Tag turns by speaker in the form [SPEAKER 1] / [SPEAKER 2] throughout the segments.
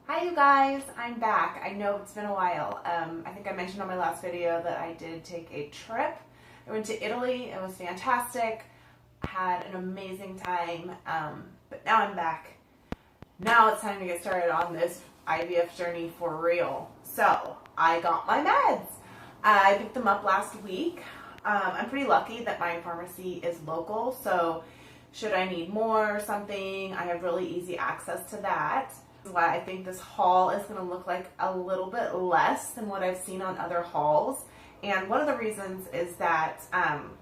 [SPEAKER 1] Hi you guys, I'm back. I know it's been a while. I think I mentioned on my last video that I did take a trip. I went to Italy. It was fantastic. I had an amazing time, but now I'm back. Now it's time to get started on this IVF journey for real. So I got my meds. I picked them up last week. I'm pretty lucky that my pharmacy is local, so should I need more or something, I have really easy access to that. Why I think this haul is going to look like a little bit less than what I've seen on other hauls. And one of the reasons is that I'm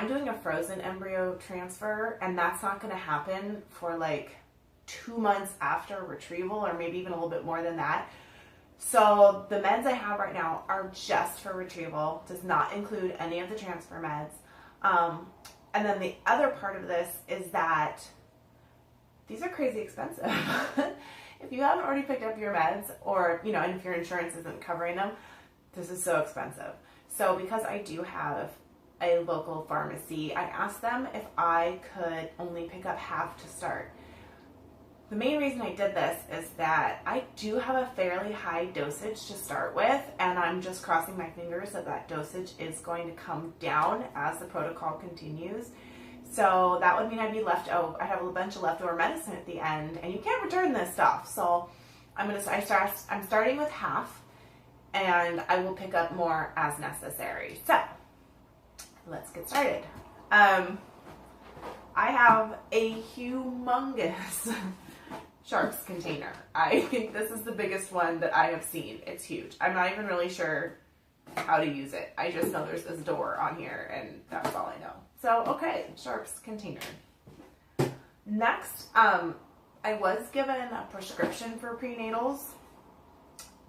[SPEAKER 1] doing a frozen embryo transfer, and that's not going to happen for like 2 months after retrieval, or maybe even a little bit more than that. So the meds I have right now are just for retrieval, does not include any of the transfer meds. And then the other part of this is that these are crazy expensive. If you haven't already picked up your meds, or, and if your insurance isn't covering them, this is so expensive. So because I do have a local pharmacy, I asked them if I could only pick up half to start. The main reason I did this is that I do have a fairly high dosage to start with, and I'm just crossing my fingers that that dosage is going to come down as the protocol continues. So that would mean I'd be left over. I'd have a bunch of leftover medicine at the end, and you can't return this stuff. So I'm starting with half, and I will pick up more as necessary. So let's get started. I have a humongous sharps container. I think this is the biggest one that I have seen. It's huge. I'm not even really sure how to use it. I just know there's this door on here, and that's all I know. So, okay, sharps container. Next, I was given a prescription for prenatals,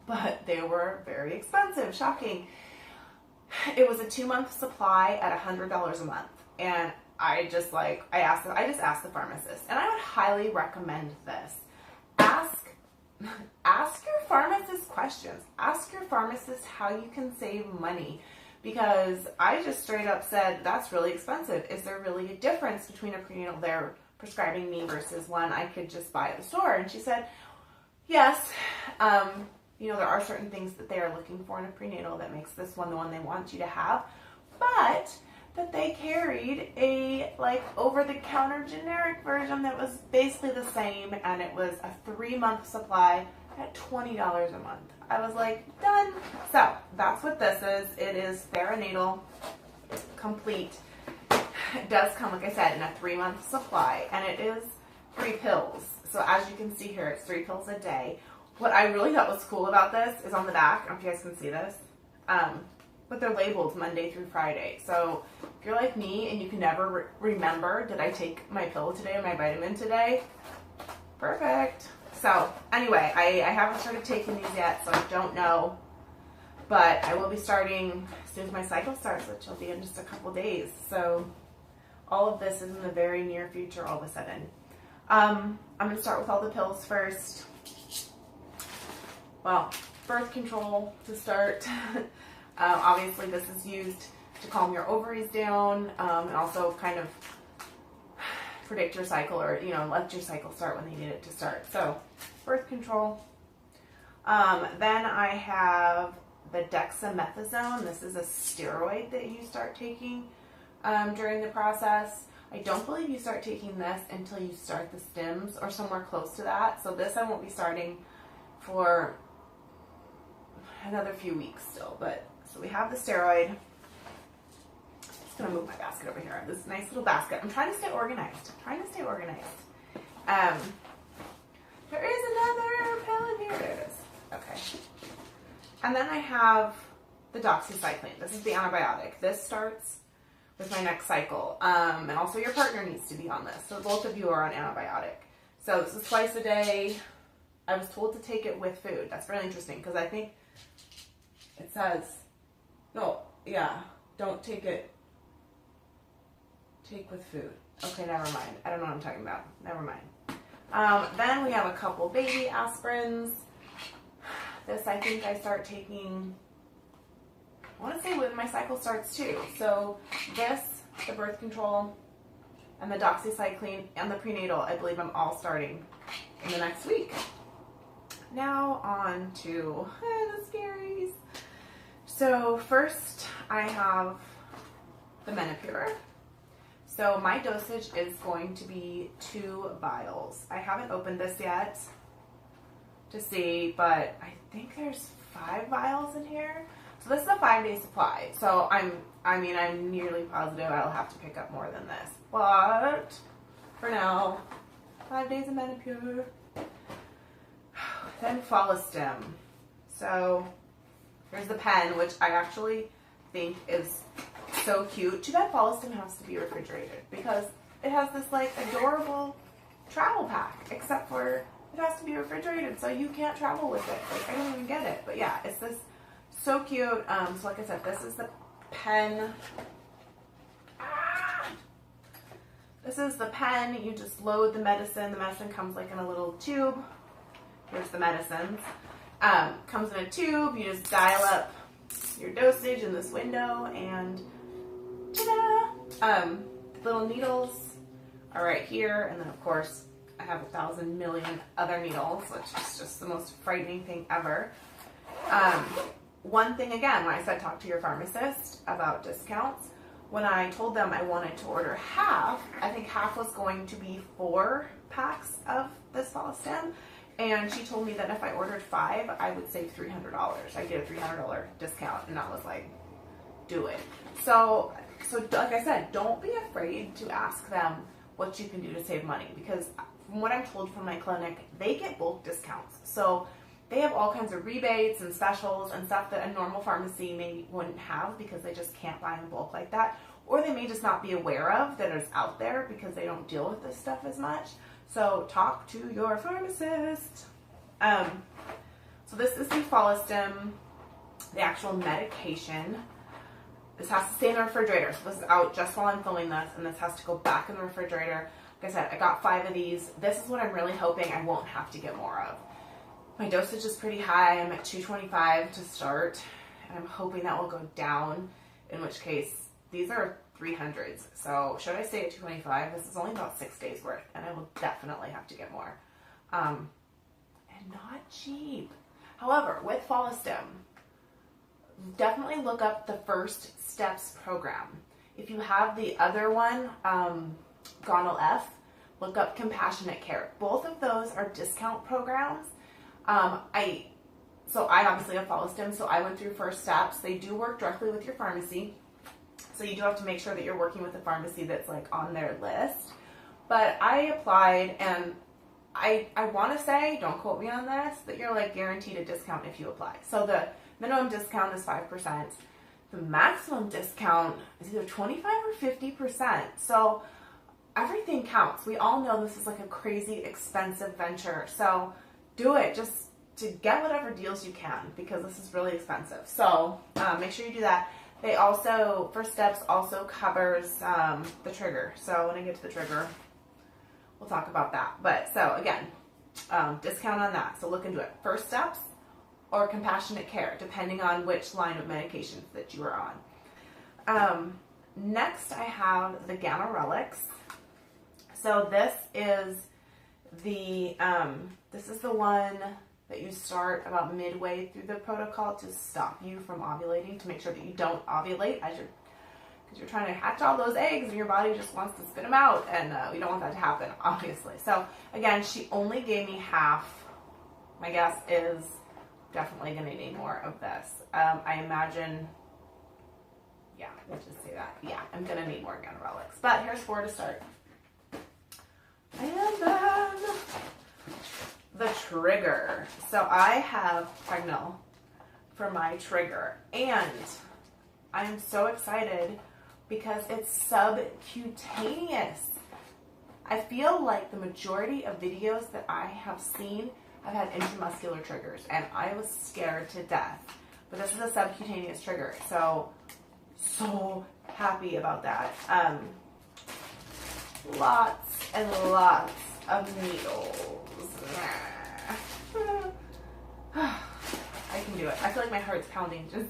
[SPEAKER 1] but they were very expensive. Shocking. It was a 2-month supply at $100 a month, and I just asked the pharmacist, and I would highly recommend this. Ask your pharmacist questions. Ask your pharmacist how you can save money, because I just straight up said, that's really expensive. Is there really a difference between a prenatal they're prescribing me versus one I could just buy at the store? And she said, yes, there are certain things that they are looking for in a prenatal that makes this one the one they want you to have, but that they carried a over-the-counter generic version that was basically the same, and it was a 3-month supply at $20 a month. I was like, done. So that's what this is. It is Theranatal Complete. It does come, like I said, in a 3-month supply, and it is 3 pills. So as you can see here, it's 3 pills a day. What I really thought was cool about this is on the back, I don't know if you guys can see this, but they're labeled Monday through Friday. So if you're like me and you can never remember, did I take my pill today or my vitamin today? Perfect. So anyway, I haven't started taking these yet, so I don't know. But I will be starting as soon as my cycle starts, which will be in just a couple days. So all of this is in the very near future all of a sudden. I'm going to start with all the pills first. Well, birth control to start. Obviously, this is used to calm your ovaries down, and also kind of predict your cycle, or let your cycle start when they need it to start. So birth control. Then I have the dexamethasone. This is a steroid that you start taking during the process. I don't believe you start taking this until you start the stims or somewhere close to that. So this I won't be starting for another few weeks still. But so we have the steroid. Gonna move my basket over here. I have this nice little basket. I'm trying to stay organized. There is another pill in here. There it is. Okay. And then I have the doxycycline. This is the antibiotic. This starts with my next cycle. And also your partner needs to be on this. So both of you are on antibiotic. So this is twice a day. I was told to take it with food. That's really interesting, because I think it says, don't take it. Take with food. Okay, never mind. I don't know what I'm talking about. Never mind. Then we have a couple baby aspirins. This I think I start taking, I want to say when my cycle starts too. So this, the birth control, and the doxycycline, and the prenatal, I believe I'm all starting in the next week. now on to the scaries. So first I have the Menopur. So my dosage is going to be 2 vials. I haven't opened this yet to see, but I think there's 5 vials in here. So this is a 5-day supply. So I'm nearly positive I'll have to pick up more than this. But for now, 5 days of Menopur. Then Follistim. So here's the pen, which I actually think is so cute. Too bad Follistim has to be refrigerated because it has this like adorable travel pack, except for it has to be refrigerated, so you can't travel with it. Like, I don't even get it. But yeah, it's this so cute. So like I said, this is the pen. This is the pen. You just load the medicine. The medicine comes like in a little tube. Here's the medicines. Comes in a tube. You just dial up your dosage in this window, and ta-da! Little needles are right here, and then of course I have 1,000 million other needles, which is just the most frightening thing ever. One thing again, when I said talk to your pharmacist about discounts, when I told them I wanted to order half, I think half was going to be 4 packs of this Follistim, and she told me that if I ordered 5, I would save $300. I'd get a $300 discount, and I was like, do it. So like I said, don't be afraid to ask them what you can do to save money, because from what I'm told from my clinic, they get bulk discounts. So they have all kinds of rebates and specials and stuff that a normal pharmacy wouldn't have because they just can't buy in bulk like that. Or they may just not be aware of that it's out there because they don't deal with this stuff as much. So talk to your pharmacist. So this is the Follistim, the actual medication. This has to stay in the refrigerator. So this is out just while I'm filming this, and this has to go back in the refrigerator. Like I said, I got 5 of these. This is what I'm really hoping I won't have to get more of. My dosage is pretty high. I'm at 225 to start, and I'm hoping that will go down, in which case these are 300s. So should I stay at 225? This is only about 6 days worth, and I will definitely have to get more. And not cheap. However, with Follistim, definitely look up the First Steps program. If you have the other one, Gonal F, look up Compassionate Care. Both of those are discount programs. I obviously have Follistim, so I went through First Steps. They do work directly with your pharmacy, so you do have to make sure that you're working with a pharmacy that's like on their list. But I applied, and I want to say, don't quote me on this, that you're like guaranteed a discount if you apply. So the minimum discount is 5%. The maximum discount is either 25 or 50%. So everything counts. We all know this is like a crazy expensive venture. So do it just to get whatever deals you can, because this is really expensive. So make sure you do that. They also, First Steps also covers the trigger. So when I get to the trigger, we'll talk about that. But so again, discount on that. So look into it. First Steps or Compassionate Care, depending on which line of medications that you are on. Next, I have the Gamma Relics. So this is the one that you start about midway through the protocol to stop you from ovulating, to make sure that you don't ovulate because you're trying to hatch all those eggs and your body just wants to spit them out, and we don't want that to happen, obviously. So again, she only gave me half. My guess is definitely going to need more of this. I imagine, yeah, we'll just say that. Yeah, I'm going to need more Gamma Relics. But here's 4 to start. And then the trigger. So I have Pregnil for my trigger, and I'm so excited because it's subcutaneous. I feel like the majority of videos that I have seen have had intramuscular triggers, and I was scared to death. But this is a subcutaneous trigger, so happy about that. Lots and lots of needles. I can do it. I feel like my heart's pounding just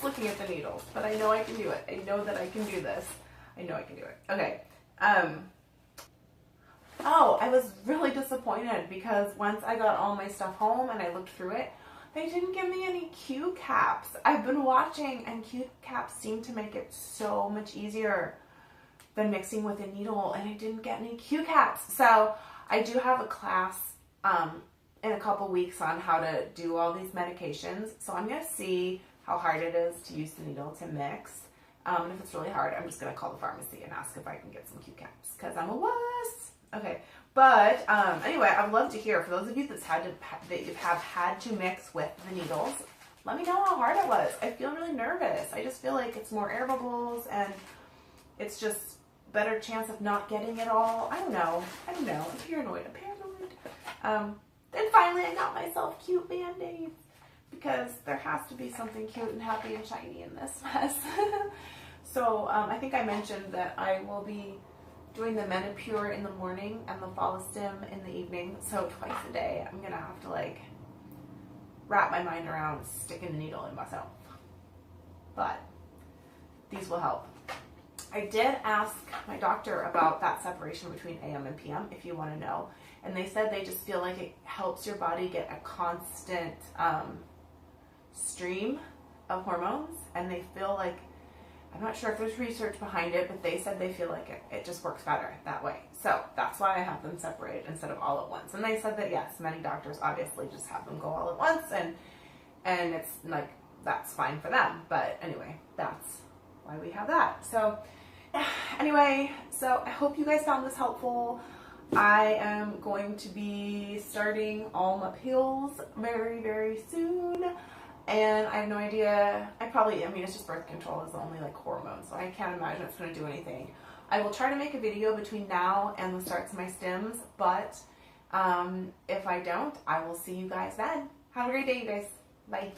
[SPEAKER 1] looking at the needles, but I know I can do it. I know that I can do this. I know I can do it. Okay. Oh, I was really disappointed because once I got all my stuff home and I looked through it, they didn't give me any Q caps. I've been watching, and Q caps seem to make it so much easier than mixing with a needle, and I didn't get any Q caps. So I do have a class in a couple weeks on how to do all these medications. So I'm going to see how hard it is to use the needle to mix. And if it's really hard, I'm just going to call the pharmacy and ask if I can get some Q caps because I'm a wuss. Okay, but anyway, I'd love to hear, for those of you that you have had to mix with the needles, let me know how hard it was. I feel really nervous. I just feel like it's more air bubbles and it's just better chance of not getting it all. I don't know. I'm paranoid. Then finally I got myself cute Band-Aids because there has to be something cute and happy and shiny in this mess. So I think I mentioned that I will be doing the Menopur in the morning and the Follistim in the evening. So twice a day I'm going to have to like wrap my mind around sticking the needle in myself. But these will help. I did ask my doctor about that separation between AM and PM, if you want to know. And they said they just feel like it helps your body get a constant stream of hormones. And they feel like, I'm not sure if there's research behind it, but they said they feel like it just works better that way. So that's why I have them separated instead of all at once. And they said that, yes, many doctors obviously just have them go all at once. And it's like, that's fine for them. But anyway, that's why we have that. So anyway, so I hope you guys found this helpful. I am going to be starting all my pills very, very soon. And I have no idea, I mean, it's just birth control is the only like hormone, so I can't imagine it's going to do anything. I will try to make a video between now and the starts of my stims, but if I don't, I will see you guys then. Have a great day, you guys. Bye.